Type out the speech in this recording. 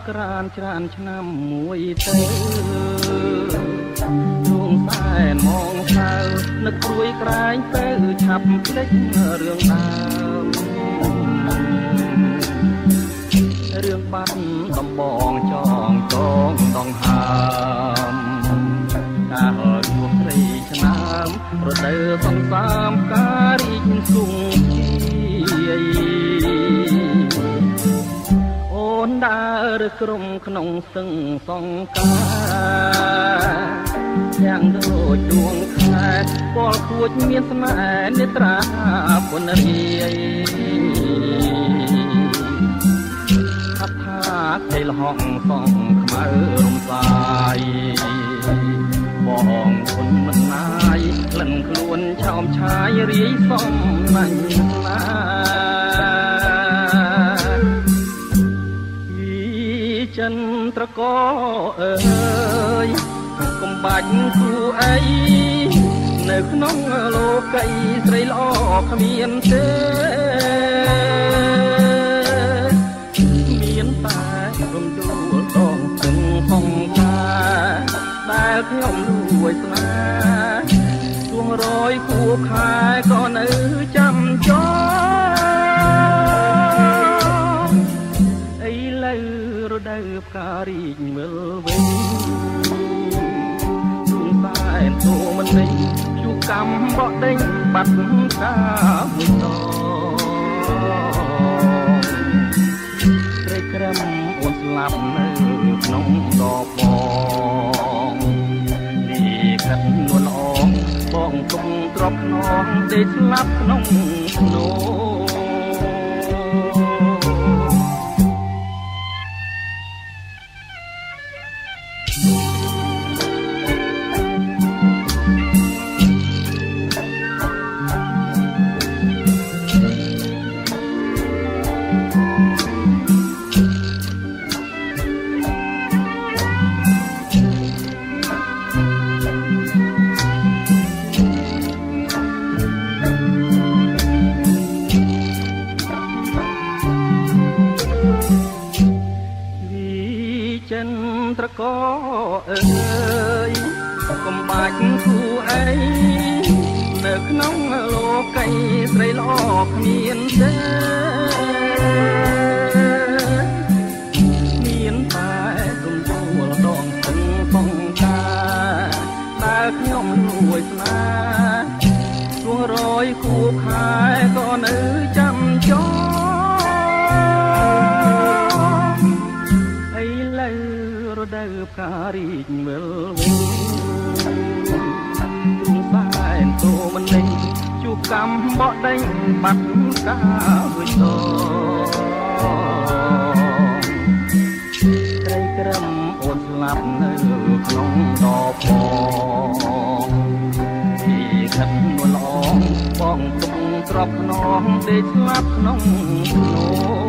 ក្រានច្រើនឆ្នាំមួយទៅដួងសែនមងសៅនឹកព្រួយក្រែងទៅឆាប់ភ្លេចរឿងដើមរឿងបាត់ដំបងចងចងដងហើមកាលជួបត្រីឆ្នាំរដូវសន្សាមការរីកសុងជាយអូនដើរក្រុមក្នុងសឹងសង្ការយ៉ាងដូចដួងខែពលខួចមានស្នេហ៍នេត្រាពុនរាយថាកេលហងសងខ្មៅរំសាយបងគុណមិនណាយក្លិនខ្លួនឆោមឆាយរាយសំណាញ់ណាវិចិត្រកអើយកុំបាច់គូអីនៅក្នុងលោកីស្រីល្អគ្មានទេរំដួលតងទឹងហងកាដែលខ្ញុំលួចស្នេហ៍ជួងរយគួខែក៏នៅចាំចោឥឡូវរដូវផ្ការីកមើលវិញជួងតែនទូមិនវិញជួកំបកដេញបាត់កាមួយតក្រឹមអូនស្លាប់នៅក្នុងដបបងនេះកាត់នួនអងបងទុំទ្របខ្នងដេកស្លាប់ក្នុងភ្នោត្រកអើយកុំបាច់គូអីនៅក្នុងលោកីស្រីល្អគ្មានទេមានតែគុំជួលដងស្ទឹងបងកាដែលខ្ញុំលួចស្នេហ៍ជួងរយគូខែក៏នៅចាំចោរដូវផ្ការីកមើលវិញទូសែនទូមិនដេញជួបកំបកដេញបាត់កាមួយតត្រីក្រឹមអូនស្លាប់នៅក្នុងដបបងទីខិតនួនល្អបងទុំទ្របខ្នងដេកស្លាប់ក្នុងភ្នោ